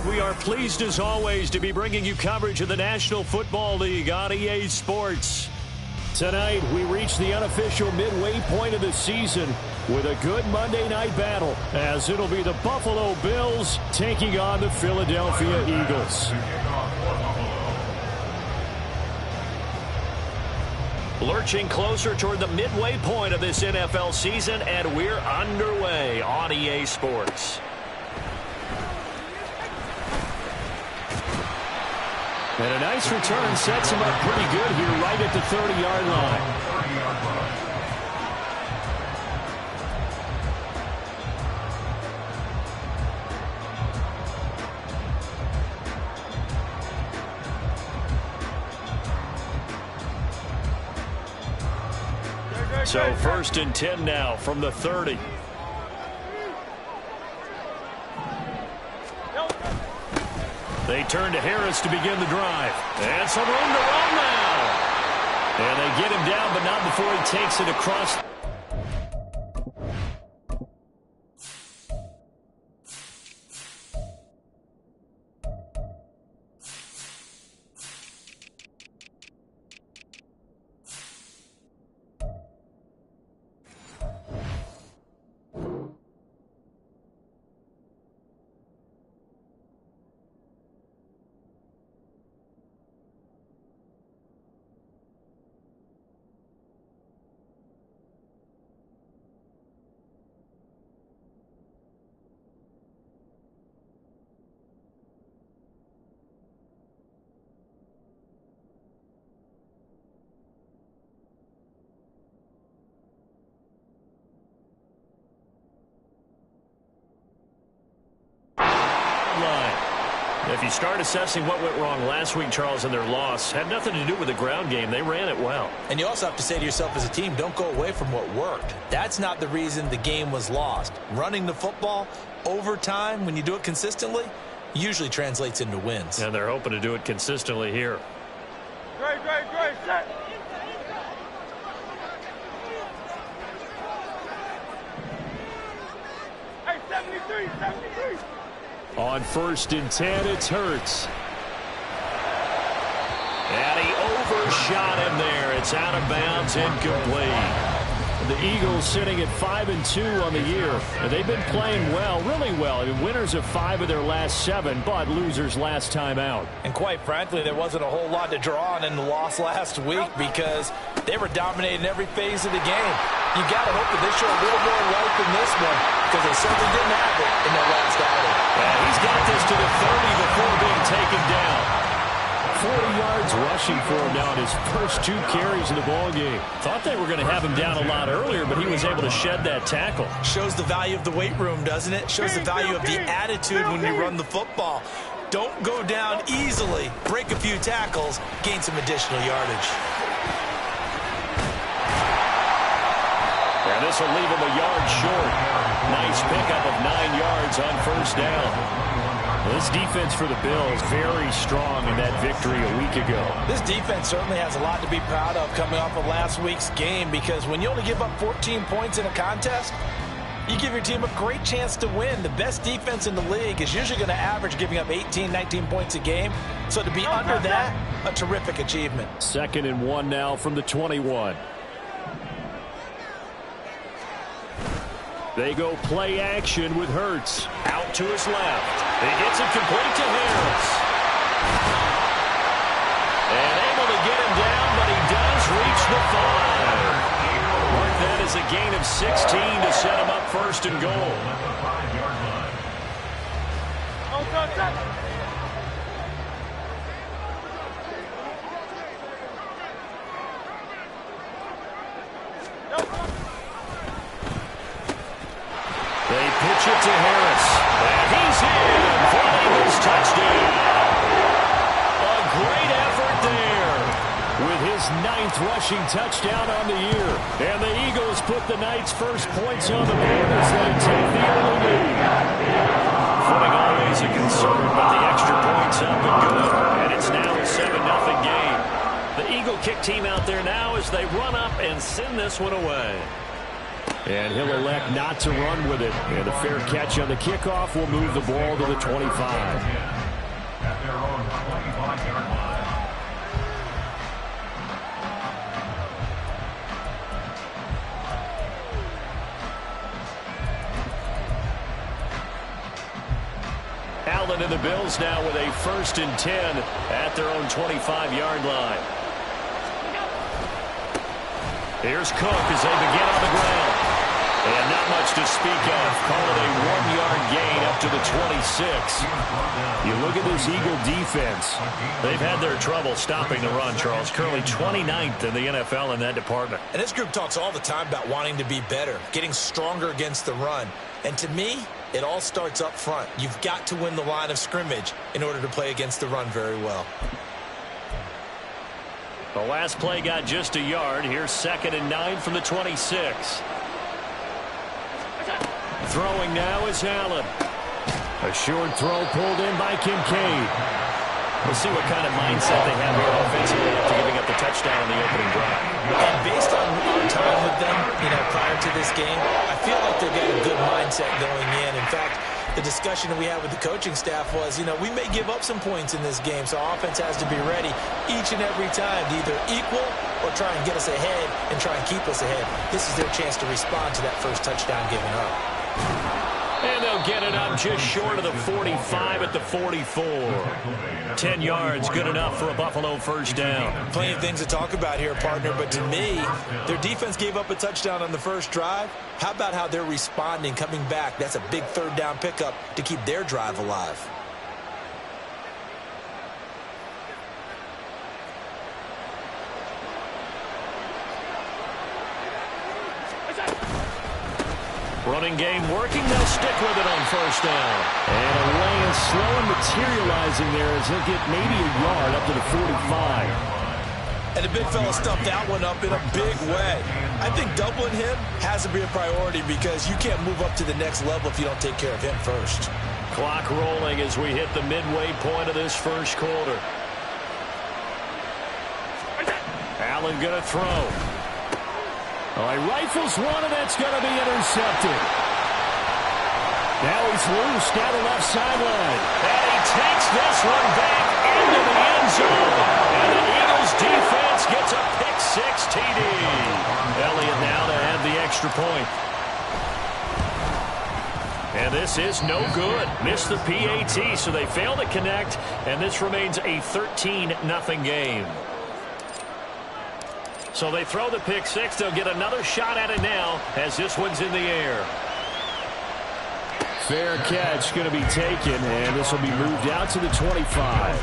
We are pleased as always to be bringing you coverage of the National Football League on EA Sports. Tonight we reach the unofficial midway point of the season with a good Monday night battle, as it'll be the Buffalo Bills taking on the Philadelphia Eagles. Lurching closer toward the midway point of this NFL season, and we're underway on EA Sports. And a nice return sets him up pretty good here right at the 30-yard line. So 1st and 10 now from the 30. They turn to Harris to begin the drive. And some room to run now. And they get him down, but not before he takes it across. If you start assessing what went wrong last week, Charles, in their loss, had nothing to do with the ground game. They ran it well. And you also have to say to yourself as a team, don't go away from what worked. That's not the reason the game was lost. Running the football over time, when you do it consistently, usually translates into wins. And they're hoping to do it consistently here. Great, set. Hey, 73. On 1st and 10, it's Hurts. And he overshot him there. It's out of bounds, incomplete. The Eagles sitting at 5-2 on the year. And they've been playing well, really well. I mean, winners of 5 of their last 7, but losers last time out. And quite frankly, there wasn't a whole lot to draw on in the loss last week because they were dominating every phase of the game. You got to hope that they show a little more life in this one because they certainly didn't have it in their last outing. And he's got this to the 30 before being taken down. 40 yards rushing for him now in his first 2 carries in the ballgame. Thought they were going to have him down a lot earlier, but he was able to shed that tackle. Shows the value of the weight room, doesn't it? Shows the value of the attitude when you run the football. Don't go down easily. Break a few tackles. Gain some additional yardage. And this will leave him a yard short. Nice pickup of 9 yards on 1st down. Well, this defense for the Bills very strong in that victory a week ago. This defense certainly has a lot to be proud of coming off of last week's game because when you only give up 14 points in a contest, you give your team a great chance to win. The best defense in the league is usually going to average giving up 18, 19 points a game. So to be under that, a terrific achievement. 2nd and 1 now from the 21. They go play action with Hurts. Out to his left. He gets it complete to Harris. And able to get him down, but he does reach the 5. Mark that as a gain of 16 to set him up 1st and goal. to Harris. And he's in for an Eagles touchdown. A great effort there with his 9th rushing touchdown on the year. And the Eagles put the Knights' first points on the board as they take the early lead. Footing always a concern, but the extra points up and good. And it's now a 7-0 game. The Eagle kick team out there now as they run up and send this one away. And he'll elect not to run with it. And a fair catch on the kickoff will move the ball to the 25. Allen and the Bills now with a 1st and 10 at their own 25-yard line. Here's Cook as they begin on the ground. And not much to speak of. Call it a 1-yard gain up to the 26. You look at this Eagle defense. They've had their trouble stopping the run, Charles. Currently 29th in the NFL in that department. And this group talks all the time about wanting to be better, getting stronger against the run. And to me, it all starts up front. You've got to win the line of scrimmage in order to play against the run very well. The last play got just a yard. Here's 2nd and 9 from the 26. Throwing now is Allen. A short throw pulled in by Kincaid. We'll see what kind of mindset they have here offensively after giving up the touchdown on the opening drive. And based on our time with them, prior to this game, I feel like they've got a good mindset going in. In fact, the discussion that we had with the coaching staff was, we may give up some points in this game, so our offense has to be ready each and every time to either equal or try and get us ahead and try and keep us ahead. This is their chance to respond to that first touchdown given up. And they'll get it up just short of the 45 at the 44. 10 yards, good enough for a Buffalo first down. Plenty of things to talk about here, partner, but to me, their defense gave up a touchdown on the first drive. How about how they're responding, coming back? That's a big 3rd down pickup to keep their drive alive. Running game working. They'll stick with it on first down. And a lane slow and materializing there as he'll get maybe a yard up to the 45. And the big fella stuffed that one up in a big way. I think doubling him has to be a priority because you can't move up to the next level if you don't take care of him first. Clock rolling as we hit the midway point of this first quarter. Allen going to throw. He rifles one, and that's going to be intercepted. Now he's loose down the left sideline. And he takes this one back into the end zone. And the Eagles defense gets a pick-6 TD. Elliott now to add the extra point. And this is no good. Missed the PAT, so they fail to connect. And this remains a 13-0 game. So they throw the pick-6. They'll get another shot at it now as this one's in the air. Fair catch going to be taken, and this will be moved out to the 25.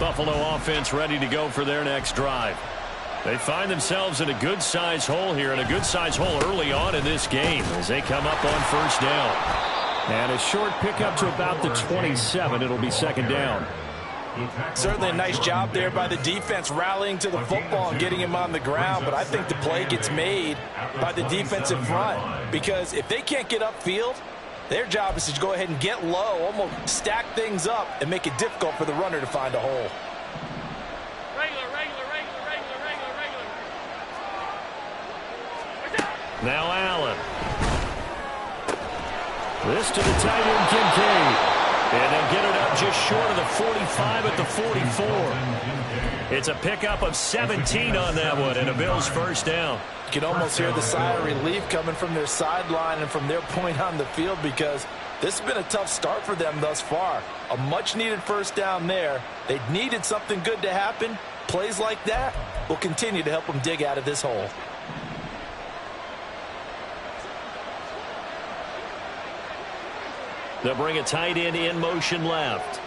Buffalo offense ready to go for their next drive. They find themselves in a good-sized hole here, and a good-sized hole early on in this game as they come up on first down. And a short pickup to about the 27. It'll be 2nd down. Certainly a nice job there by the defense rallying to the football and getting him on the ground, but I think the play gets made by the defensive front because if they can't get upfield, their job is to go ahead and get low, almost stack things up and make it difficult for the runner to find a hole. Now Allen. This to the tight end, Kincaid. And they'll get it up just short of the 45 at the 44. It's a pickup of 17 on that one and a Bills first down. You can almost hear the sigh of relief coming from their sideline and from their point on the field because this has been a tough start for them thus far. A much-needed first down there. They needed something good to happen. Plays like that will continue to help them dig out of this hole. They'll bring a tight end in motion left.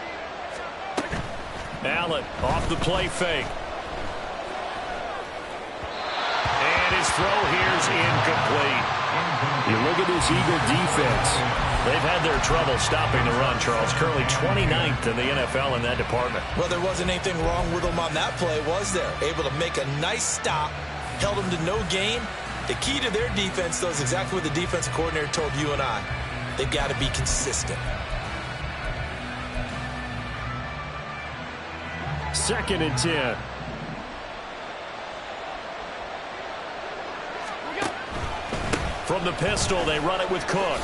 Allen off the play fake. And his throw here's incomplete. You look at this Eagle defense. They've had their trouble stopping the run, Charles. Currently 29th in the NFL in that department. Well, there wasn't anything wrong with them on that play, was there? Able to make a nice stop, held them to no gain. The key to their defense, though, is exactly what the defensive coordinator told you and I. They've got to be consistent. 2nd and 10. From the pistol, they run it with Cook.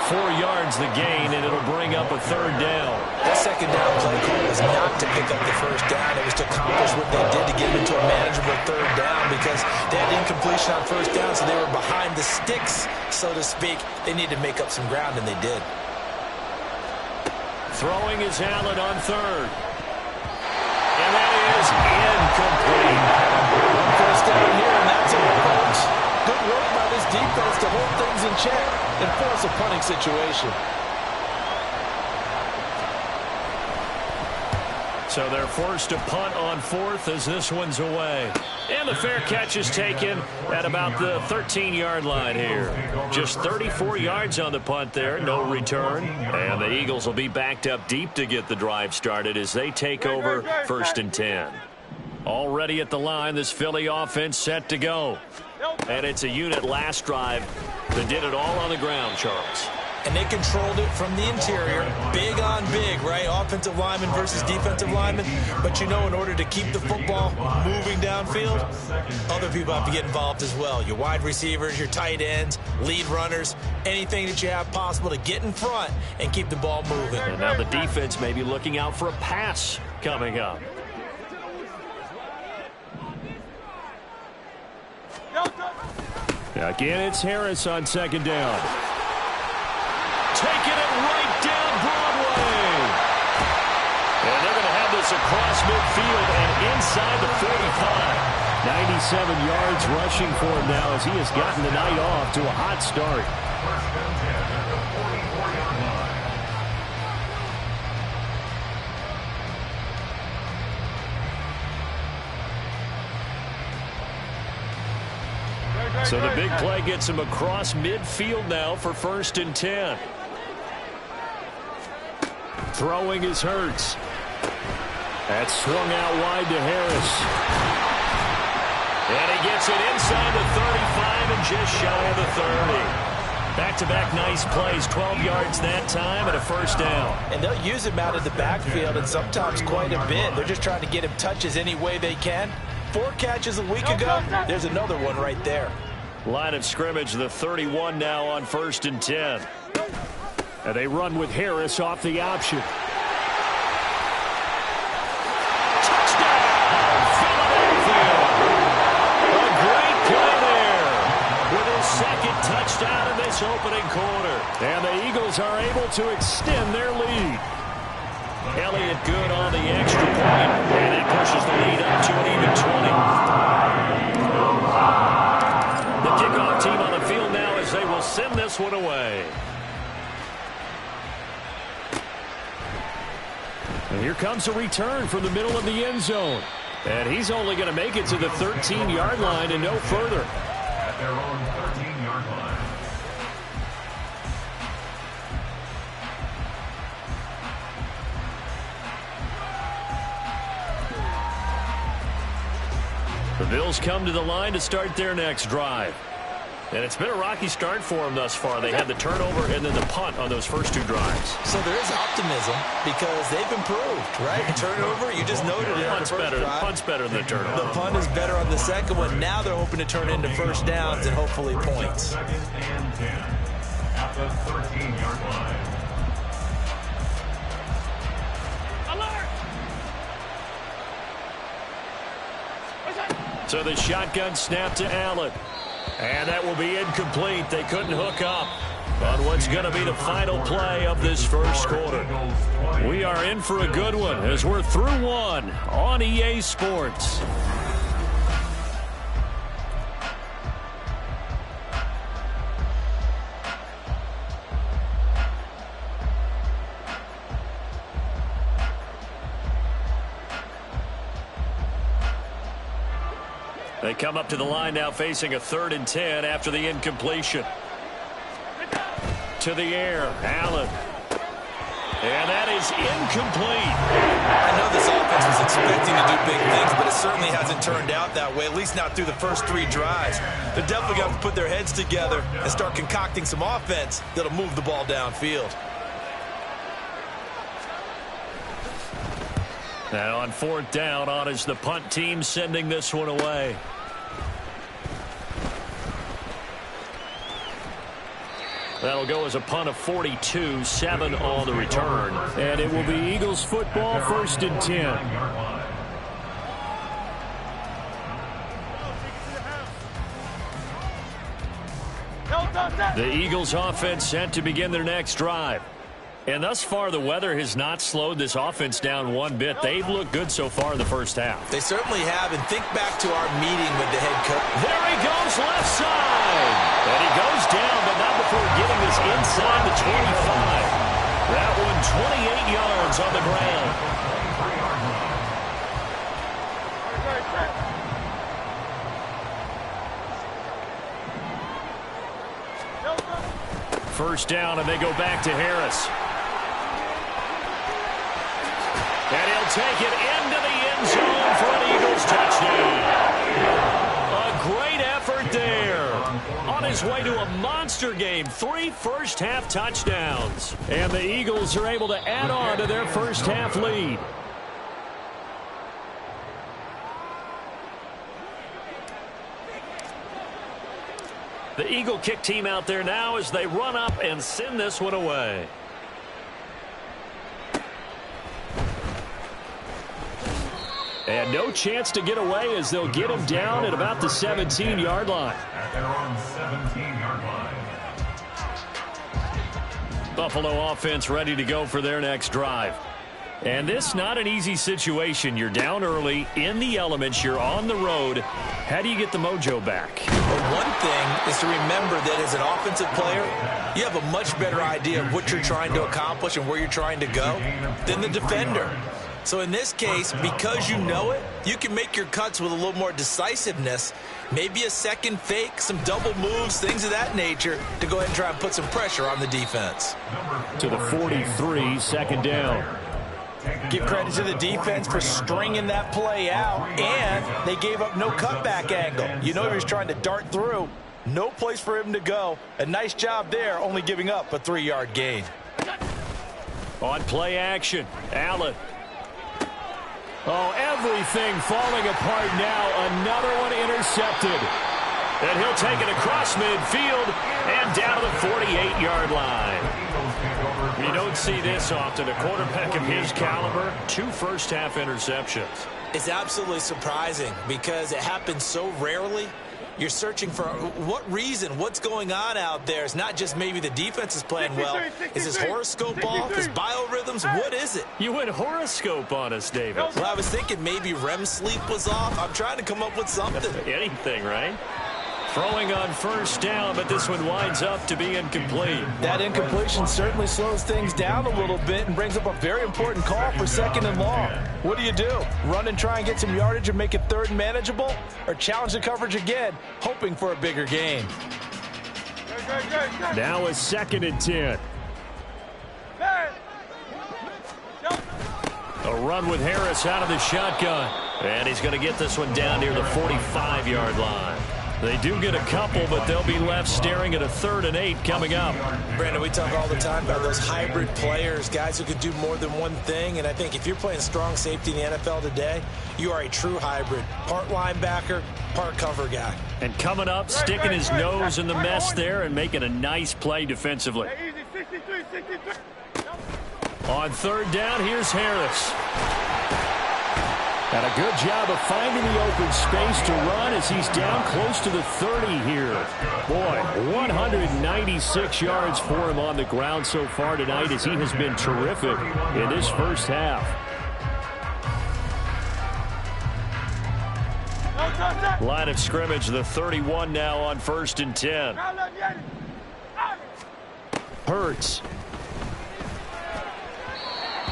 4 yards the gain, and it'll bring up a 3rd down. That 2nd down play call was not to pick up the 1st down. It was to accomplish what they did to get into a manageable 3rd down because they had incompletion on 1st down, so they were behind the sticks, so to speak. They needed to make up some ground, and they did. Throwing is Allen on 3rd. And that is incomplete. 1st down here, and that's a punch. Good work by this defense to hold things in check and force a punting situation. So they're forced to punt on 4th as this one's away. And the fair catch is taken at about the 13-yard line here. Just 34 yards on the punt there, no return. And the Eagles will be backed up deep to get the drive started as they take over 1st and 10. Already at the line, this Philly offense set to go. And it's a unit last drive that did it all on the ground, Charles. And they controlled it from the interior. Big on big, right? Offensive lineman versus defensive lineman. But you know, in order to keep the football moving downfield, other people have to get involved as well. Your wide receivers, your tight ends, lead runners, anything that you have possible to get in front and keep the ball moving. And now the defense may be looking out for a pass coming up. Again, it's Harris on 2nd down. Taking it right down Broadway. And they're going to have this across midfield and inside the 45. 97 yards rushing for him now as he has gotten the night off to a hot start. So the big play gets him across midfield now for 1st and 10. Throwing is Hurts. That's swung out wide to Harris. And he gets it inside the 35 and just shy of the 30. Back-to-back nice plays, 12 yards that time and a 1st down. And they'll use him out of the backfield and sometimes quite a bit. They're just trying to get him touches any way they can. 4 catches a week ago. There's another one right there. Line of scrimmage, the 31 now on 1st and 10. And they run with Harris off the option. Touchdown, Philadelphia! A great play there with his 2nd touchdown in this opening quarter. And the Eagles are able to extend their lead. Elliott good on the extra point, and that pushes the lead up to an even 20. The kickoff team on the field now as they will send this one away. And here comes a return from the middle of the end zone. And he's only going to make it to the 13-yard line and no further. At their own 13-yard line. The Bills come to the line to start their next drive. And it's been a rocky start for them thus far. They had the turnover and then the punt on those first 2 drives. So there is optimism because they've improved, right? Turnover, you just noted it on the first drive. Punt's better than the turnover. The punt is better on the second one. Now they're hoping to turn into 1st downs and hopefully points. 2nd and 10 at the 13-yard line. So the shotgun snap to Allen. And that will be incomplete. They couldn't hook up on what's going to be the final play of this first quarter. We are in for a good one as we're through one on EA Sports. They come up to the line now facing a 3rd and 10 after the incompletion. To the air, Allen. And that is incomplete. I know this offense was expecting to do big things, but it certainly hasn't turned out that way, at least not through the first 3 drives. They're definitely going to put their heads together and start concocting some offense that'll move the ball downfield. And on 4th down, on is the punt team sending this one away. That'll go as a punt of 42, 7 on the return. And it will be Eagles football, 1st and 10. The Eagles offense set to begin their next drive. And thus far, the weather has not slowed this offense down one bit. They've looked good so far in the first half. They certainly have, and think back to our meeting with the head coach. There he goes, left side. And he goes down, but not before getting this inside the 25. That one 28 yards on the ground. First down, and they go back to Harris. And he'll take it into the end zone for an Eagles touchdown. A great effort there. On his way to a monster game, 3 first-half touchdowns. And the Eagles are able to add on to their first-half lead. The Eagle kick team out there now as they run up and send this one away. And no chance to get away as they'll get him down at about the 17-yard line. At their own 17-yard line. Buffalo offense ready to go for their next drive. And this not an easy situation. You're down early, in the elements, you're on the road. How do you get the mojo back? Well, one thing is to remember that as an offensive player, you have a much better idea of what you're trying to accomplish and where you're trying to go than the defender. So in this case, because you know it, you can make your cuts with a little more decisiveness, maybe a second fake, some double moves, things of that nature, to go ahead and try and put some pressure on the defense. To the 43, 2nd down. Give credit to the defense for stringing that play out, and they gave up no cutback angle. You know he was trying to dart through. No place for him to go. A nice job there, only giving up a 3-yard gain. On play action, Allen. Oh, everything falling apart now. Another one intercepted. And he'll take it across midfield and down to the 48-yard line. You don't see this often. A quarterback of his caliber, 2 first-half interceptions. It's absolutely surprising because it happens so rarely. You're searching for what reason, what's going on out there. It's not just maybe the defense is playing well. Is his horoscope off? His biorhythms? What is it? You went horoscope on us, David. Well, I was thinking maybe REM sleep was off. I'm trying to come up with something. Anything, right? Throwing on first down, but this one winds up to be incomplete. That incompletion certainly slows things down a little bit and brings up a very important call for 2nd and long. What do? Run and try and get some yardage and make it 3rd and manageable? Or challenge the coverage again, hoping for a bigger gain? Now a 2nd and 10. A run with Harris out of the shotgun. And he's going to get this one down near the 45-yard line. They do get a couple, but they'll be left staring at a 3rd and 8 coming up. Brandon, we talk all the time about those hybrid players, guys who could do more than one thing. And I think if you're playing strong safety in the NFL today, you are a true hybrid. Part linebacker, part cover guy. And coming up, sticking his nose in the mess there and making a nice play defensively. On 3rd down, here's Harris. And a good job of finding the open space to run as he's down close to the 30 here. Boy, 196 yards for him on the ground so far tonight as he has been terrific in this first half. Line of scrimmage, the 31 now on 1st and 10. Hurts.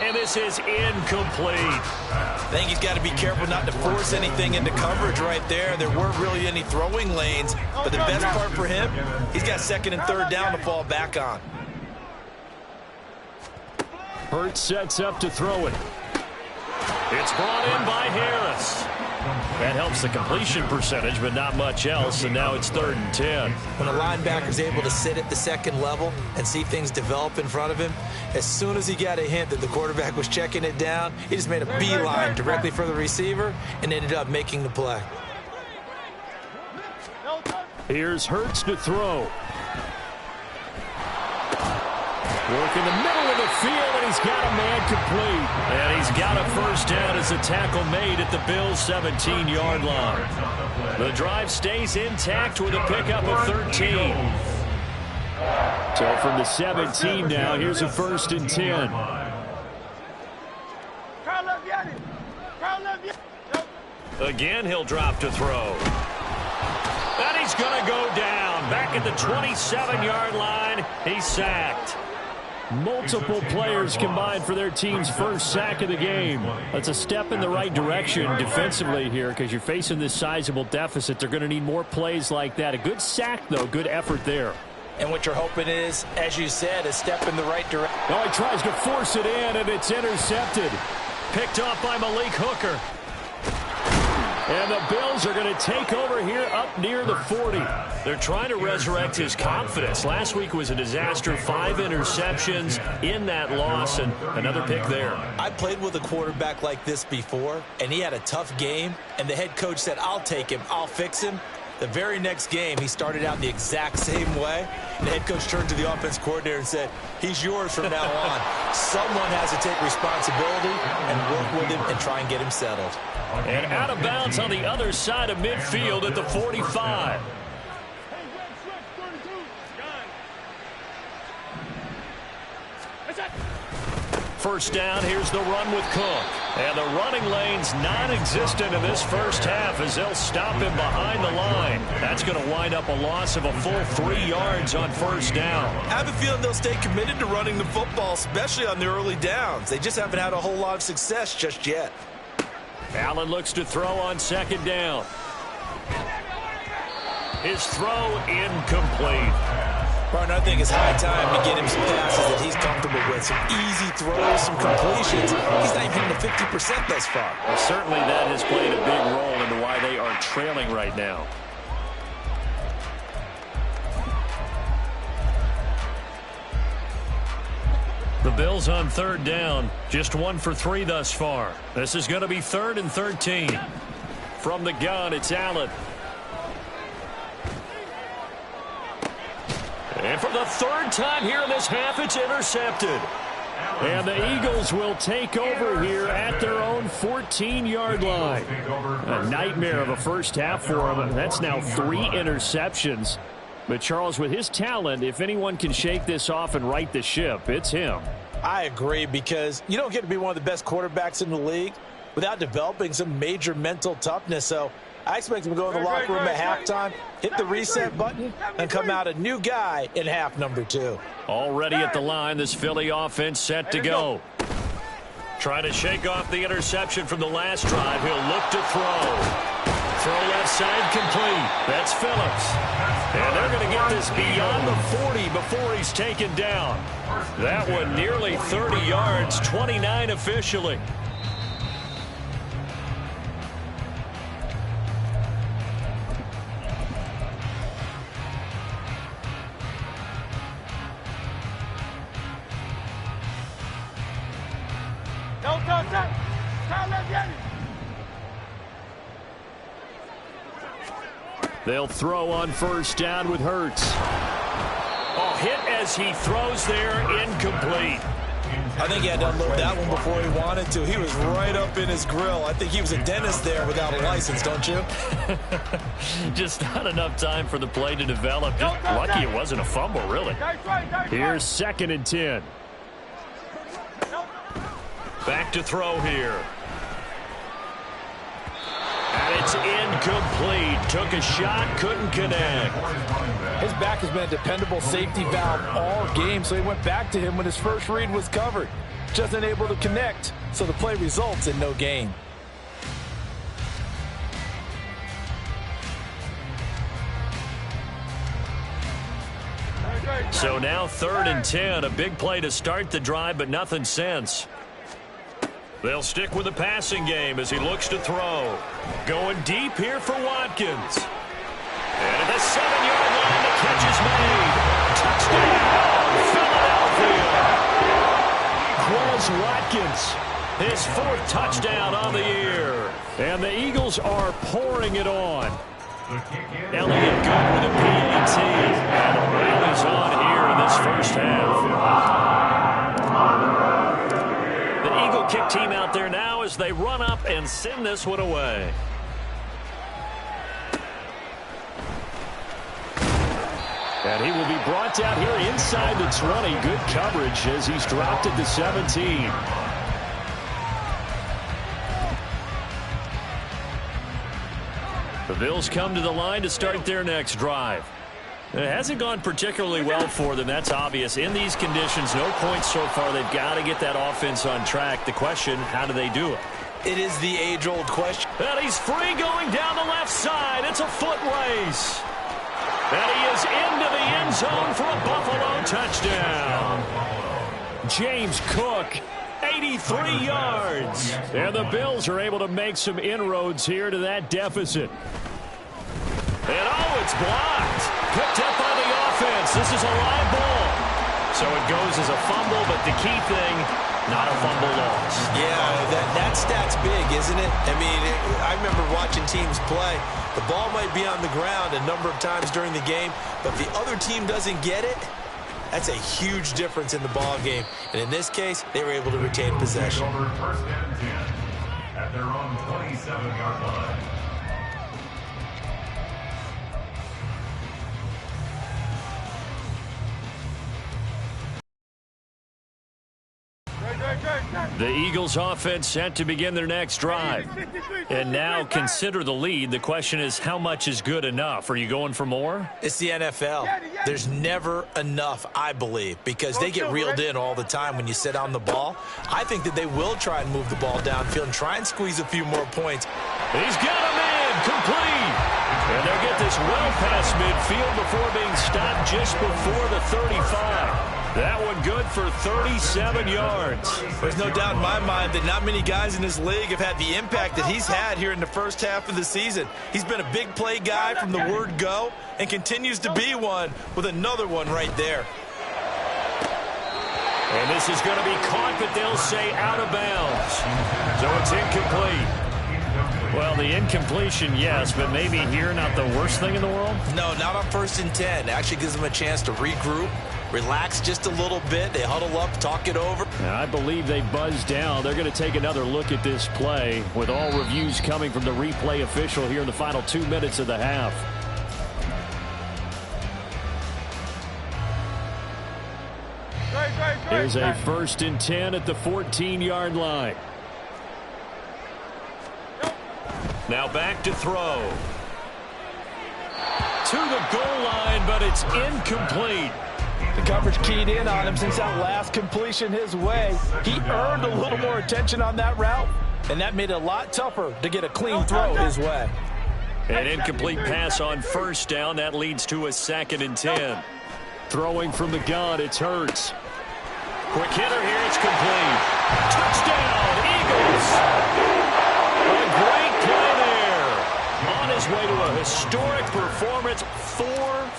And this is incomplete. I think he's got to be careful not to force anything into coverage right there. There weren't really any throwing lanes, but the best part for him, he's got second and third down to fall back on. Hurts sets up to throw it. It's brought in by Harris. That helps the completion percentage, but not much else, and now it's 3rd and 10. When a linebacker is able to sit at the second level and see things develop in front of him, as soon as he got a hint that the quarterback was checking it down, he just made a beeline directly for the receiver and ended up making the play. Here's Hurts to throw. Work in the middle of the field, and he's got a man complete. And he's got a first down as a tackle made at the Bills' 17-yard line. The drive stays intact with a pickup of 13. So from the 17 now, here's a 1st and 10. Again, he'll drop to throw. And he's going to go down. Back at the 27-yard line, he's sacked. Multiple players combined for their team's first sack of the game. That's a step in the right direction defensively here because you're facing this sizable deficit. They're going to need more plays like that. A good sack, though. Good effort there. And what you're hoping is, as you said, a step in the right direction. Oh, he tries to force it in, and it's intercepted. Picked off by Malik Hooker. And the Bills are going to take over here up near the 40. They're trying to resurrect his confidence. Last week was a disaster. 5 interceptions in that loss, and another pick there. I played with a quarterback like this before, and he had a tough game, and the head coach said, I'll take him, I'll fix him. The very next game, he started out the exact same way. And the head coach turned to the offense coordinator and said, he's yours from now on. Someone has to take responsibility and work with him and try and get him settled. And out of bounds on the other side of midfield at the 45. First down, here's the run with Cook. And the running lane's non-existent in this first half as they'll stop him behind the line. That's going to wind up a loss of a full 3 yards on first down. I have a feeling they'll stay committed to running the football, especially on the early downs. They just haven't had a whole lot of success just yet. Allen looks to throw on second down. His throw incomplete. Partner, I think it's high time to get him some passes that he's comfortable with. Some easy throws, some completions. He's not even hitting the 50% thus far. Well, certainly that has played a big role into why they are trailing right now. The Bills on third down, just 1 for 3 thus far. This is going to be 3rd and 13. From the gun, it's Allen. And for the 3rd time here in this half, it's intercepted. And the Eagles will take over here at their own 14-yard line. A nightmare of a first half for them. That's now 3 interceptions. But Charles, with his talent, if anyone can shake this off and right the ship, it's him. I agree, because you don't get to be one of the best quarterbacks in the league without developing some major mental toughness. So I expect him to go in the locker room at halftime, hit the reset button, and come out a new guy in half number 2. Already at the line, this Philly offense set to go. Trying to shake off the interception from the last drive. He'll look to throw. Throw left side complete. That's Phillips. And they're going to get this beyond the 40 before he's taken down. That one nearly 30 yards, 29 officially. They'll throw on first down with Hurts. Oh, hit as he throws there, incomplete. I think he had to unload that one before he wanted to. He was right up in his grill. I think he was a dentist there without a license, don't you? Just not enough time for the play to develop. Just lucky it wasn't a fumble, really. Here's 2nd and 10. Back to throw here. And It's incomplete. Took a shot, couldn't connect. His back has been a dependable safety valve all game, so he went back to him when his first read was covered. Just unable to connect, so the play results in no gain. So now 3rd and 10. A big play to start the drive, but nothing since. They'll stick with the passing game as he looks to throw. Going deep here for Watkins. And at the 7-yard line, the catch is made. Touchdown, Philadelphia. Quez Watkins, his 4th touchdown on the year. And the Eagles are pouring it on. Elliott good with a PAT. And the round is on here in this first half. The Eagle kick team out there now as they run up and send this one away. And he will be brought down here inside the 20. Good coverage as he's dropped at the 17. The Bills come to the line to start their next drive. It hasn't gone particularly well for them. That's obvious. In these conditions, no points so far. They've got to get that offense on track. The question, how do they do it? It is the age-old question. And he's free going down the left side. It's a foot race. And he is into the end zone for a Buffalo touchdown. James Cook, 83 yards. And the Bills are able to make some inroads here to that deficit. And oh, it's blocked. Picked up by the offense. This is a live ball. So it goes as a fumble, but the key thing, not a fumble loss. Yeah, that stat's big, isn't it? I mean, I remember watching teams play. The ball might be on the ground a number of times during the game, but if the other team doesn't get it, that's a huge difference in the ball game. And in this case, they were able to retain possession. First and 10 at their own 27-yard line. The Eagles offense set to begin their next drive. And now consider the lead. The question is, how much is good enough? Are you going for more? It's the NFL. There's never enough, I believe, because they get reeled in all the time when you sit on the ball. I think that they will try and move the ball downfield and try and squeeze a few more points. He's got him in, complete. And they'll get this well past midfield before being stopped just before the 35. That one good for 37 yards. There's no doubt in my mind that not many guys in this league have had the impact that he's had here in the first half of the season. He's been a big play guy from the word go and continues to be one with another one right there. And this is going to be caught, but they'll say out of bounds. So it's incomplete. Well, the incompletion, yes, but maybe here not the worst thing in the world? No, not on 1st and 10. It actually gives them a chance to regroup, relax just a little bit. They huddle up, talk it over. I believe they buzzed down. They're going to take another look at this play with all reviews coming from the replay official here in the final 2 minutes of the half. Here's a 1st and 10 at the 14-yard line. Now back to throw. To the goal line, but it's incomplete. The coverage keyed in on him since that last completion his way. He earned a little more attention on that route, and that made it a lot tougher to get a clean throw his way. An incomplete pass on 1st down. That leads to a 2nd and 10. Throwing from the gun, it's Hurts. Quick hitter here, it's complete. Touchdown, Eagles! A great play there. On his way to a historic performance, 4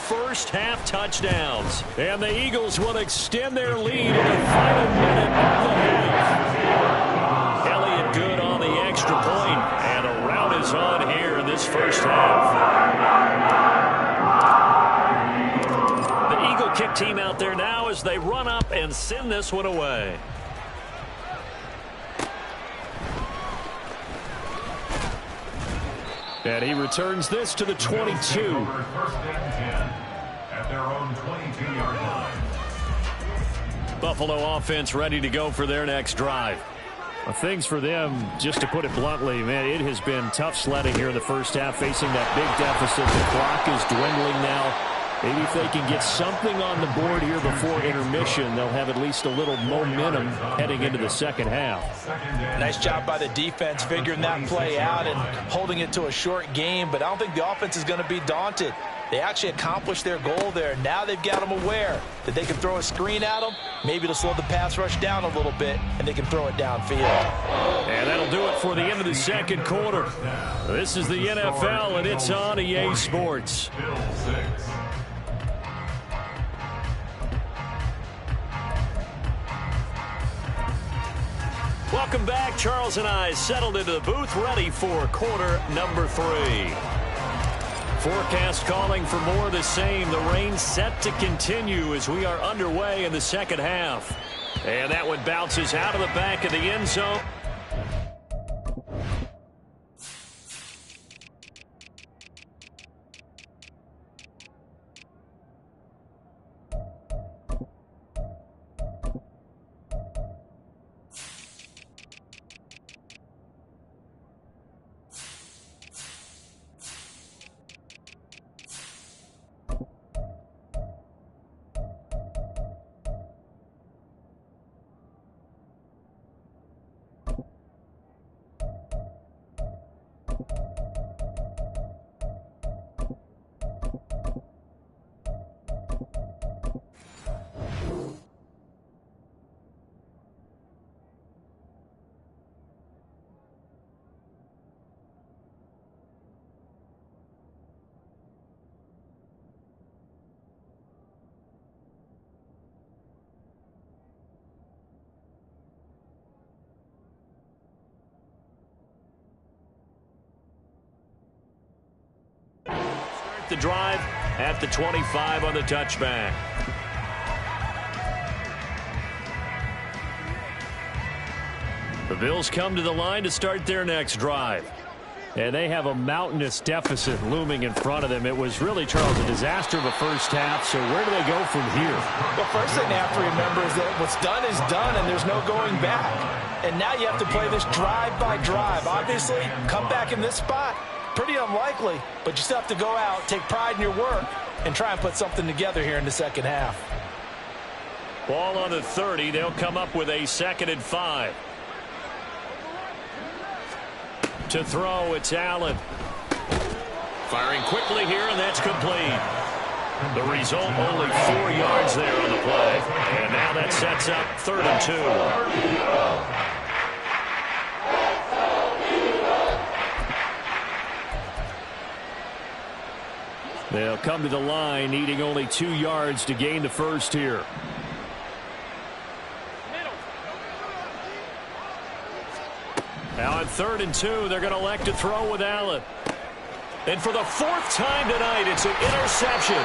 first-half touchdowns. And the Eagles will extend their lead in the final minute of the half. Elliott good on the extra point, and a rout is on here in this first half. The Eagle kick team out there now as they run up and send this one away. And he returns this to the 22. First and 10 at their own 22-yard line. Buffalo offense ready to go for their next drive. Well, things for them, just to put it bluntly, man, it has been tough sledding here in the first half, facing that big deficit. The clock is dwindling now. Maybe if they can get something on the board here before intermission, they'll have at least a little momentum heading into the second half. Nice job by the defense figuring that play out and holding it to a short game, but I don't think the offense is going to be daunted. They actually accomplished their goal there. Now they've got them aware that they can throw a screen at them. Maybe it'll slow the pass rush down a little bit, and they can throw it downfield. And that'll do it for the end of the second quarter. This is the NFL, and it's on EA Sports. Welcome back. Charles and I settled into the booth, ready for quarter number 3. Forecast calling for more of the same. The rain set to continue as we are underway in the second half. And that one bounces out of the back of the end zone. The drive at the 25 on the touchback. The Bills come to the line to start their next drive. And they have a mountainous deficit looming in front of them. It was really, Charles, a disaster of a first half. So where do they go from here? Well, first thing they have to remember is that what's done is done, and there's no going back. And now you have to play this drive by drive. Obviously, come back in this spot. Pretty unlikely, but you still have to go out, take pride in your work, and try and put something together here in the second half. Ball on the 30. They'll come up with a 2nd and 5. To throw, it's Allen. Firing quickly here, and that's complete. The result, only 4 yards there on the play. And now that sets up 3rd and 2. They'll come to the line, needing only 2 yards to gain the first here. Now on 3rd and 2, they're going to elect to throw with Allen. And for the 4th time tonight, it's an interception.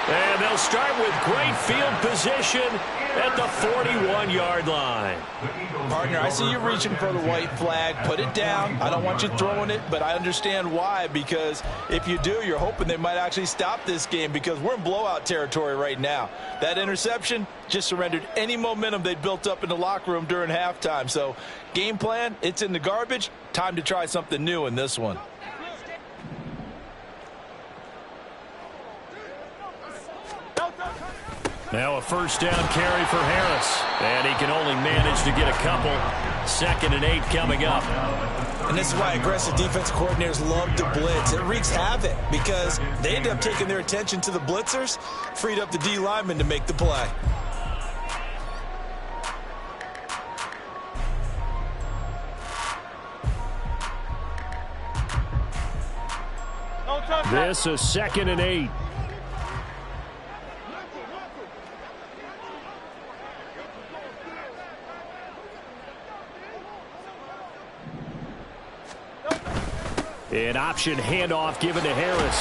And they'll start with great field position at the 41-yard line. Partner, I see you reaching for the white flag. Put it down. I don't want you throwing it, but I understand why, because if you do, you're hoping they might actually stop this game, because we're in blowout territory right now. That interception just surrendered any momentum they built up in the locker room during halftime. So game plan, it's in the garbage. Time to try something new in this one. Now a first down carry for Harris. And he can only manage to get a couple. 2nd and 8 coming up. And this is why aggressive defense coordinators love to blitz. It wreaks havoc because they end up taking their attention to the blitzers, freed up the D lineman to make the play. This is 2nd and 8. An option handoff given to Harris.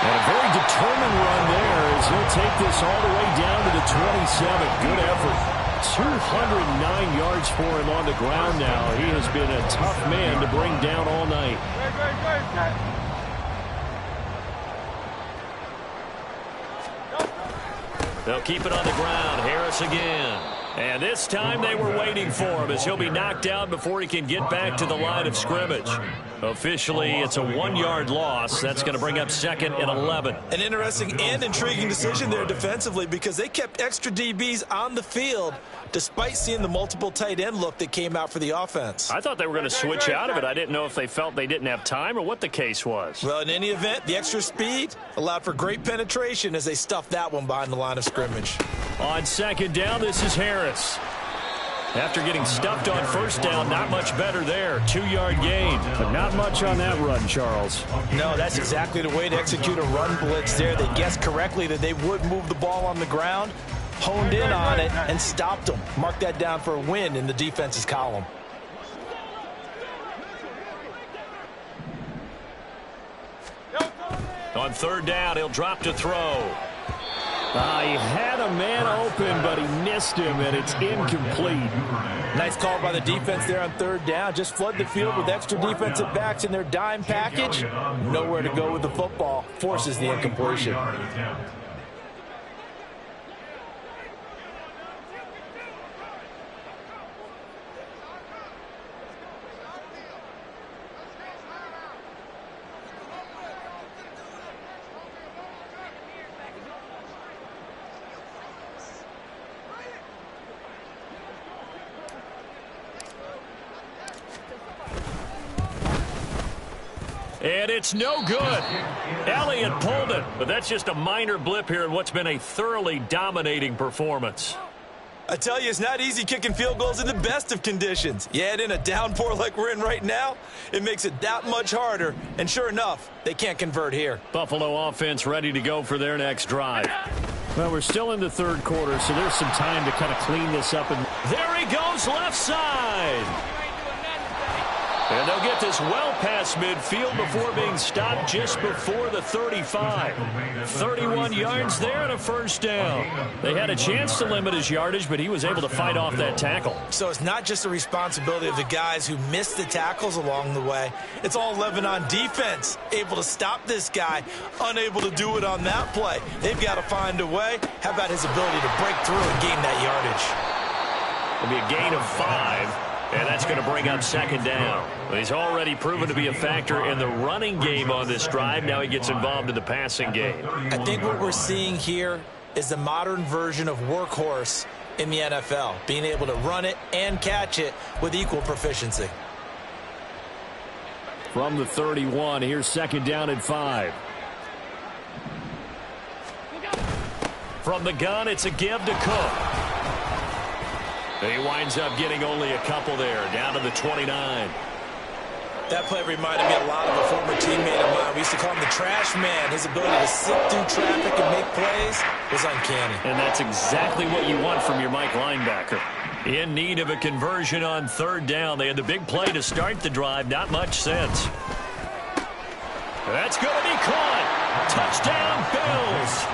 And a very determined run there as he'll take this all the way down to the 27. Good effort. 209 yards for him on the ground now. He has been a tough man to bring down all night. They'll keep it on the ground. Harris again. And this time they were waiting for him as he'll be knocked out before he can get back to the line of scrimmage. Officially, it's a 1-yard loss. That's going to bring up 2nd and 11. An interesting and intriguing decision there defensively because they kept extra DBs on the field despite seeing the multiple tight end look that came out for the offense. I thought they were going to switch out of it. I didn't know if they felt they didn't have time or what the case was. Well, in any event, the extra speed allowed for great penetration as they stuffed that one behind the line of scrimmage. On 2nd down, this is Harris. After getting stuffed on 1st down, not much better there. 2-yard gain. But not much on that run, Charles. No, that's exactly the way to execute a run blitz there. They guessed correctly that they would move the ball on the ground, honed in on it, and stopped them. Mark that down for a win in the defense's column. On 3rd down, he'll drop to throw. He had a man open, but he missed him, and it's incomplete. Nice call by the defense there on 3rd down. Just flood the field with extra defensive backs in their dime package. Nowhere to go with the football. Forces the incompletion. And it's no good. Elliott pulled it, but that's just a minor blip here in what's been a thoroughly dominating performance. I tell you, it's not easy kicking field goals in the best of conditions. You add in a downpour like we're in right now, it makes it that much harder. And sure enough, they can't convert here. Buffalo offense ready to go for their next drive. Well, we're still in the 3rd quarter, so there's some time to kind of clean this up. And there he goes, left side. And they'll get this well past midfield before being stopped just before the 35. 31 yards there and a 1st down. They had a chance to limit his yardage, but he was able to fight off that tackle. So it's not just the responsibility of the guys who missed the tackles along the way. It's all 11 on defense, able to stop this guy, unable to do it on that play. They've got to find a way. How about his ability to break through and gain that yardage? It'll be a gain of 5. And that's going to bring up 2nd down. He's already proven to be a factor in the running game on this drive. Now he gets involved in the passing game. I think what we're seeing here is the modern version of workhorse in the NFL, being able to run it and catch it with equal proficiency. From the 31, here's 2nd down and 5. From the gun, it's a give to Cook. He winds up getting only a couple there, down to the 29. That play reminded me a lot of a former teammate of mine. We used to call him the trash man. His ability to sift through traffic and make plays was uncanny. And that's exactly what you want from your Mike linebacker. In need of a conversion on 3rd down. They had the big play to start the drive. Not much sense. That's going to be caught. Touchdown, Bills.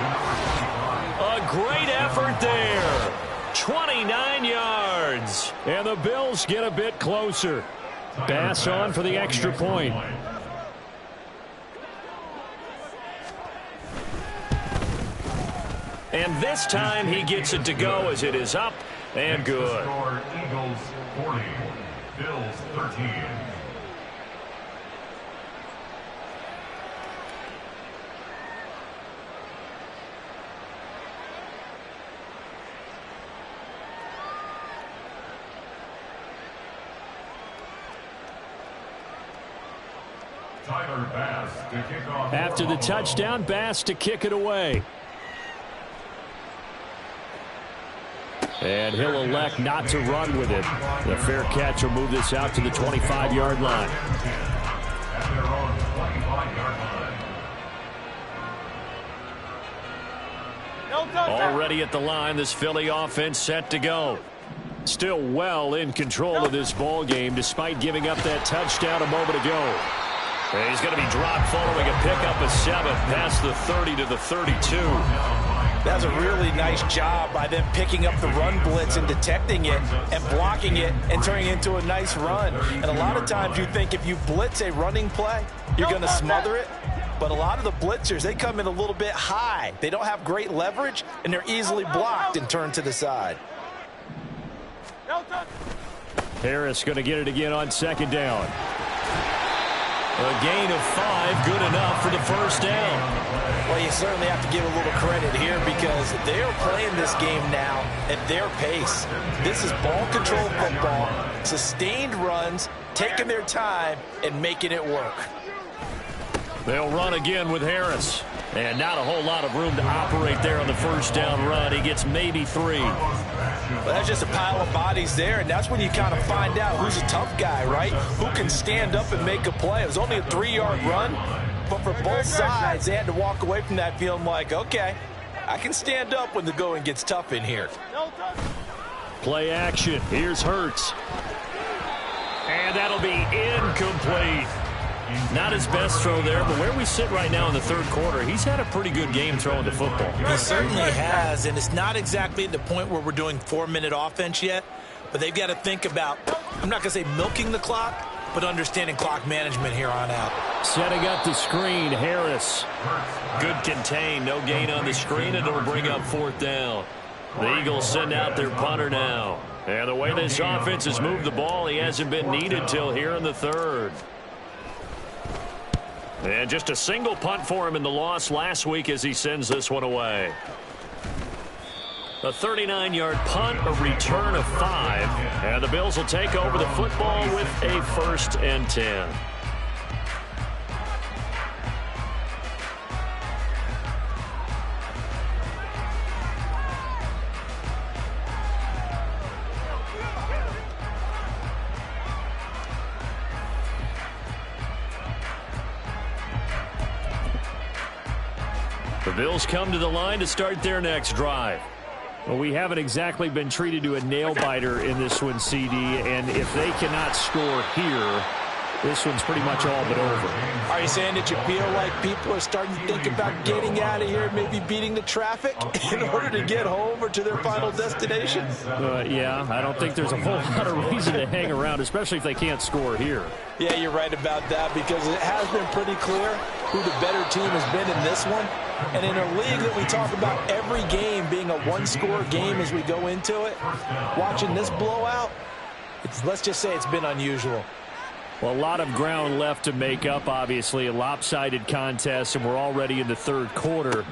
A great effort there. 29 yards. And the Bills get a bit closer. Bass on for the extra point. And this time he gets it to go as it is up and good. Eagles 40, Bills 13. After the touchdown, Bass to kick it away. And he'll elect not to run with it. The fair catch will move this out to the 25-yard line. Already at the line, this Philly offense set to go. Still well in control of this ball game despite giving up that touchdown a moment ago. And he's going to be dropped following a pickup of 7 past the 30 to the 32. That's a really nice job by them picking up the run blitz and detecting it and blocking it and turning it into a nice run. And a lot of times you think if you blitz a running play, you're going to smother it. But a lot of the blitzers, they come in a little bit high. They don't have great leverage, and they're easily blocked and turned to the side. Harris going to get it again on second down. A gain of 5, good enough for the first down. Well, you certainly have to give a little credit here because they're playing this game now at their pace. This is ball control football, sustained runs, taking their time and making it work. They'll run again with Harris. And not a whole lot of room to operate there on the first down run. He gets maybe 3. Well, that's just a pile of bodies there, and that's when you kind of find out who's a tough guy, right? Who can stand up and make a play. It was only a 3-yard run, but for both sides, they had to walk away from that feeling like, okay, I can stand up when the going gets tough in here. Play action. Here's Hurts. And that'll be incomplete. Not his best throw there, but where we sit right now in the third quarter, he's had a pretty good game throwing the football. He certainly has, and it's not exactly at the point where we're doing 4-minute offense yet, but they've got to think about, I'm not going to say milking the clock, but understanding clock management here on out. Setting up the screen, Harris. Good contain, no gain on the screen, and it'll bring up 4th down. The Eagles send out their punter now. And the way this offense has moved the ball, he hasn't been needed till here in the third. And just a single punt for him in the loss last week as he sends this one away. A 39-yard punt, a return of 5. And the Bills will take over the football with a 1st and 10. The Bills come to the line to start their next drive. Well, we haven't exactly been treated to a nail-biter in this one, CD, and if they cannot score here, this one's pretty much all but over. Are you saying that you feel like people are starting to think about getting out of here, maybe beating the traffic in order to get home or to their final destination? Yeah, I don't think there's a whole lot of reason to hang around, especially if they can't score here. Yeah, you're right about that because it has been pretty clear who the better team has been in this one. And in a league that we talk about every game being a one-score game as we go into it, watching this blowout, let's just say it's been unusual. Well, a lot of ground left to make up, obviously. A lopsided contest, and we're already in the third quarter.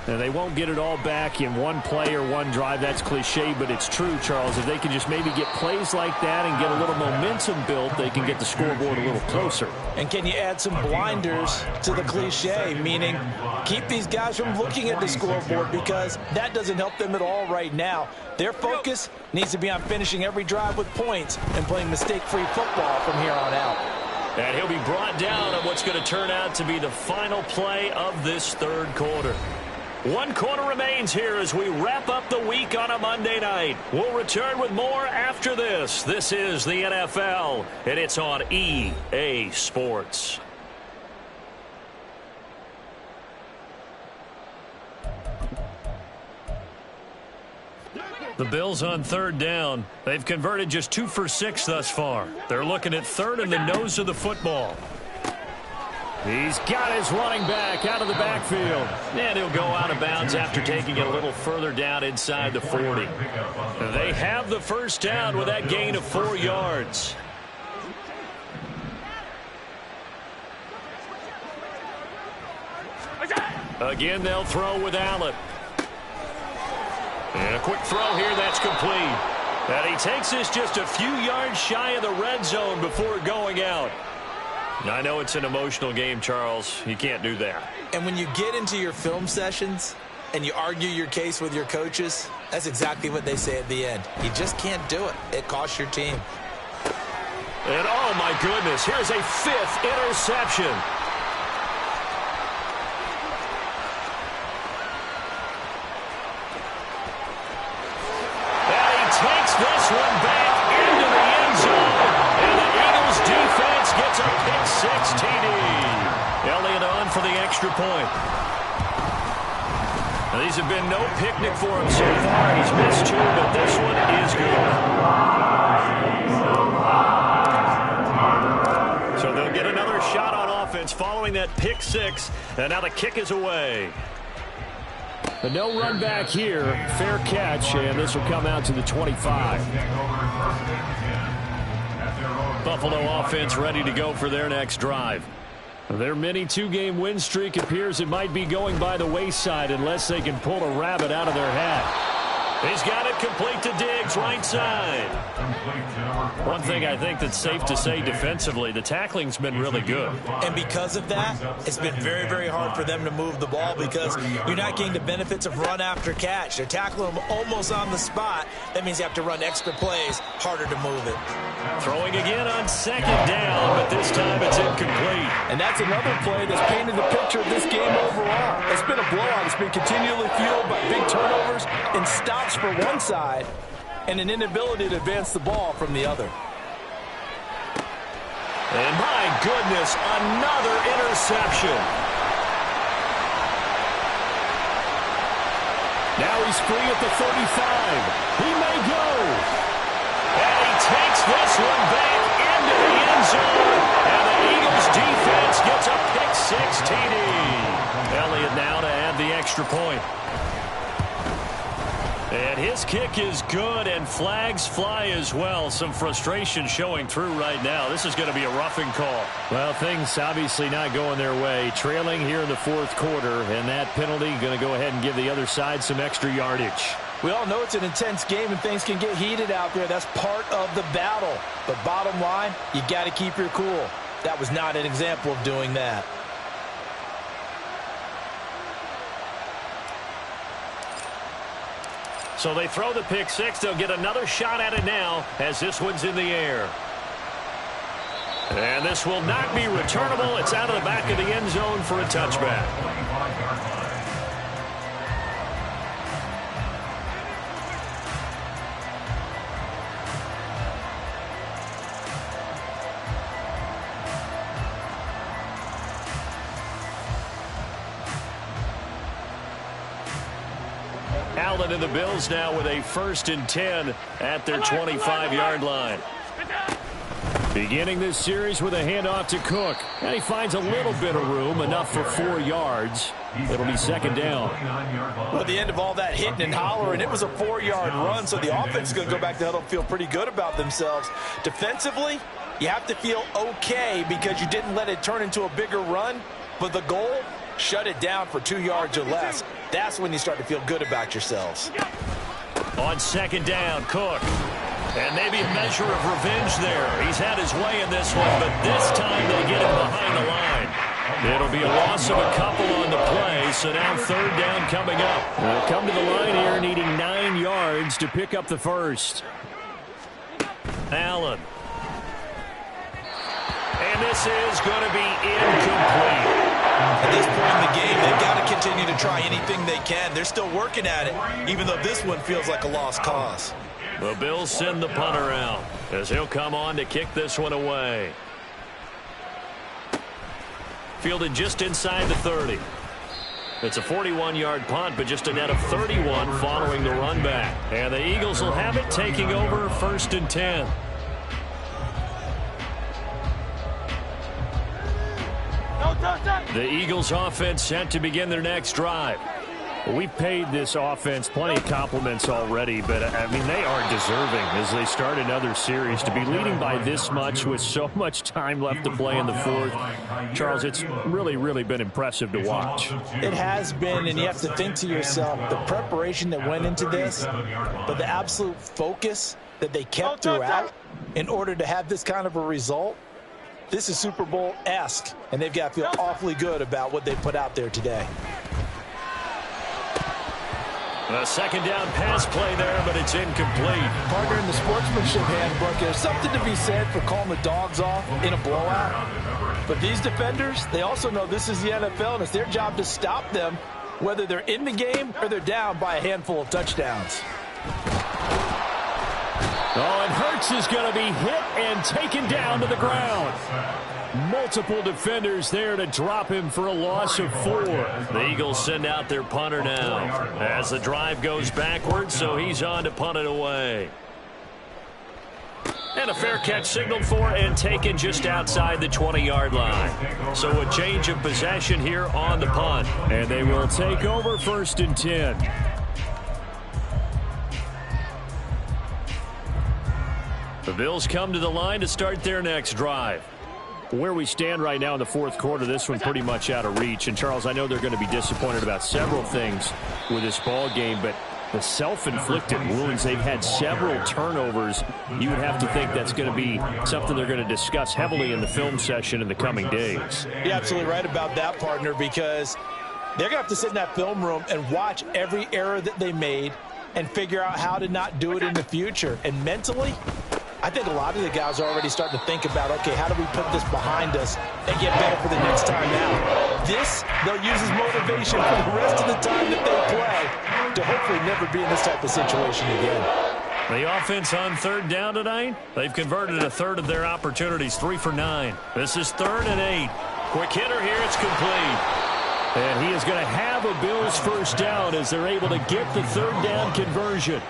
And they won't get it all back in one play or one drive. That's cliche, but it's true, Charles. If they can just maybe get plays like that and get a little momentum built, they can get the scoreboard a little closer. And can you add some blinders to the cliche, meaning keep these guys from looking at the scoreboard because that doesn't help them at all right now. Their focus needs to be on finishing every drive with points and playing mistake-free football from here on out. And he'll be brought down on what's going to turn out to be the final play of this third quarter. 1 quarter remains here as we wrap up the week on a Monday night. We'll return with more after this. This is the NFL, and it's on EA Sports. The Bills on 3rd down. They've converted just 2 for 6 thus far. They're looking at 3rd and the nose of the football. He's got his running back out of the backfield. And he'll go out of bounds after taking it a little further down inside the 40. They have the first down with that gain of 4 yards. Again, they'll throw with Allen. And a quick throw here, that's complete. And he takes this just a few yards shy of the red zone before going out. I know it's an emotional game, Charles. You can't do that. And when you get into your film sessions and you argue your case with your coaches, that's exactly what they say at the end. You just can't do it. It costs your team. And oh my goodness, here's a 5th interception. And he takes this one back into the end zone. And the Eagles defense gets a pick-6 TD. Elliott on for the extra point. Now, these have been no picnic for him so far. He's missed 2, but this one is good. So they'll get another shot on offense following that pick-6, and now the kick is away. But no run back here. Fair catch, and this will come out to the 25. Buffalo offense ready to go for their next drive. Their mini two-game win streak appears it might be going by the wayside unless they can pull a rabbit out of their hat. He's got it complete to Diggs, right side. One thing I think that's safe to say defensively, the tackling's been really good. And because of that, it's been very, very hard for them to move the ball because you're not getting the benefits of run after catch. They're tackling them almost on the spot. That means you have to run extra plays, harder to move it. Throwing again on second down, but this time it's incomplete. And that's another play that's painted the picture of this game overall. It's been a blowout. It's been continually fueled by big turnovers and stops for one side and an inability to advance the ball from the other. And my goodness, another interception. Now he's free at the 35. He may go. And he takes this one back into the end zone. And the Eagles defense gets a pick-6 TD. Elliott now to add the extra point. And his kick is good, and flags fly as well. Some frustration showing through right now. This is going to be a roughing call. Well, things obviously not going their way. Trailing here in the fourth quarter, and that penalty going to go ahead and give the other side some extra yardage. We all know it's an intense game and things can get heated out there. That's part of the battle. But bottom line, you got to keep your cool. That was not an example of doing that. So they throw the pick-6. They'll get another shot at it now as this one's in the air. And this will not be returnable. It's out of the back of the end zone for a touchback. Allen and the Bills now with a 1st and 10 at their 25-yard line. Beginning this series with a handoff to Cook. And he finds a little bit of room, enough for 4 yards. It'll be 2nd down. Well, at the end of all that hitting and hollering, it was a 4-yard run, so the offense is going to go back to huddle and feel pretty good about themselves. Defensively, you have to feel okay because you didn't let it turn into a bigger run, but the goal, shut it down for 2 yards or less. That's when you start to feel good about yourselves. On 2nd down, Cook. And maybe a measure of revenge there. He's had his way in this one, but this time they get him behind the line. It'll be a loss of a couple on the play, so now 3rd down coming up. They'll come to the line here needing 9 yards to pick up the first. Allen. And this is going to be incomplete. At this point in the game, they've got to continue to try anything they can. They're still working at it, even though this one feels like a lost cause. The Bills send the punter out as he'll come on to kick this one away. Fielded just inside the 30. It's a 41-yard punt, but just a net of 31 following the run back. And the Eagles will have it, taking over 1st and 10. The Eagles offense set to begin their next drive. We've paid this offense plenty of compliments already, but, I mean, they are deserving as they start another series. To be leading by this much with so much time left to play in the fourth, Charles, it's really been impressive to watch. It has been, and you have to think to yourself, the preparation that went into this, but the absolute focus that they kept throughout in order to have this kind of a result. This is Super Bowl-esque, and they've got to feel awfully good about what they put out there today. A 2nd down pass play there, but it's incomplete. Partner, in the sportsmanship handbook, there's something to be said for calling the dogs off in a blowout. But these defenders, they also know this is the NFL, and it's their job to stop them, whether they're in the game or they're down by a handful of touchdowns. Oh, and Hurts is going to be hit and taken down to the ground. Multiple defenders there to drop him for a loss of 4. The Eagles send out their punter now as the drive goes backwards, so he's on to punt it away. And a fair catch signaled for and taken just outside the 20-yard line. So a change of possession here on the punt. And they will take over 1st and 10. The Bills come to the line to start their next drive. Where we stand right now in the 4th quarter, this one pretty much out of reach. And, Charles, I know they're going to be disappointed about several things with this ball game, but the self-inflicted wounds, they've had several turnovers. You would have to think that's going to be something they're going to discuss heavily in the film session in the coming days. You're absolutely right about that, partner, because they're going to have to sit in that film room and watch every error that they made and figure out how to not do it in the future. And mentally, I think a lot of the guys are already starting to think about, okay, how do we put this behind us and get better for the next time out? This, they'll use as motivation for the rest of the time that they play to hopefully never be in this type of situation again. The offense on 3rd down tonight, they've converted a third of their opportunities, 3 for 9. This is 3rd and 8. Quick hitter here, it's complete. And he is going to have a Bills first down as they're able to get the 3rd down conversion.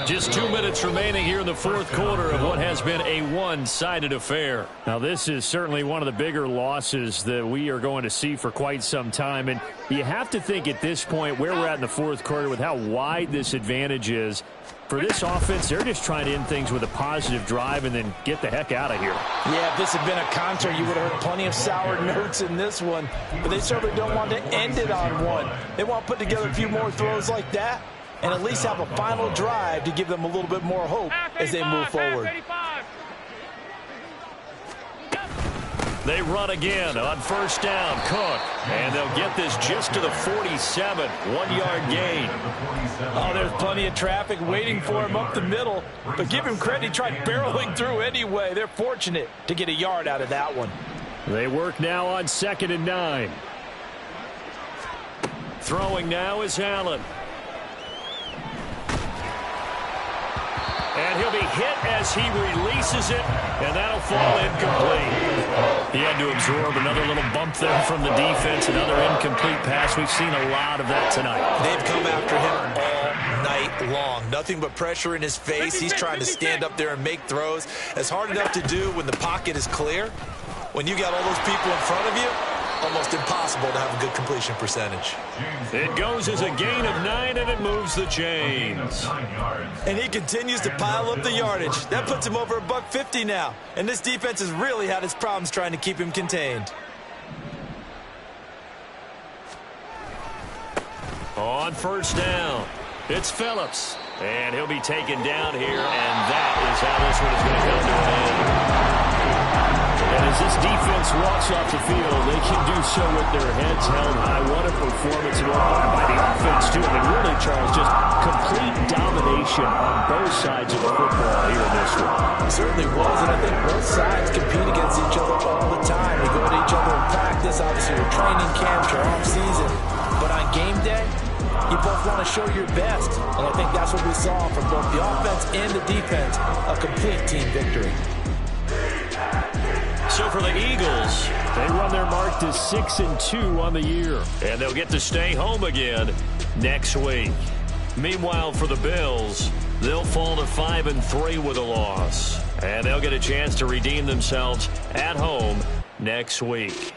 Just 2 minutes remaining here in the 4th quarter of what has been a one-sided affair. Now, this is certainly one of the bigger losses that we are going to see for quite some time. And you have to think at this point where we're at in the 4th quarter with how wide this advantage is. For this offense, they're just trying to end things with a positive drive and then get the heck out of here. Yeah, if this had been a concert, you would have heard plenty of sour notes in this one. But they certainly don't want to end it on one. They want to put together a few more throws like that and at least have a final drive to give them a little bit more hope as they move forward. They run again on 1st down. Cook. And they'll get this just to the 47. 1-yard gain. Oh, there's plenty of traffic waiting for him up the middle. But give him credit, he tried barreling through anyway. They're fortunate to get a yard out of that one. They work now on 2nd and 9. Throwing now is Allen. And he'll be hit as he releases it, and that'll fall incomplete. He had to absorb another little bump there from the defense, another incomplete pass. We've seen a lot of that tonight. They've come after him all night long. Nothing but pressure in his face. He's trying to stand up there and make throws. It's hard enough to do when the pocket is clear. When you got all those people in front of you, almost impossible to have a good completion percentage. It goes as a gain of 9, and it moves the chains. And he continues to pile up the yardage. That puts him over $150 now. And this defense has really had its problems trying to keep him contained. On 1st down, it's Phillips. And he'll be taken down here, and that is how this one is going to come to an end. And as this defense walks off the field, they can do so with their heads held high. What a performance by the offense, too. I mean, really, Charles, just complete domination on both sides of the football here in this one. It certainly was, and I think both sides compete against each other all the time. They go to each other in practice, obviously your training camps, your off-season. But on game day, you both want to show your best. And I think that's what we saw from both the offense and the defense, a complete team victory. So for the Eagles, they run their mark to 6-2 on the year. And they'll get to stay home again next week. Meanwhile, for the Bills, they'll fall to 5-3 with a loss. And they'll get a chance to redeem themselves at home next week.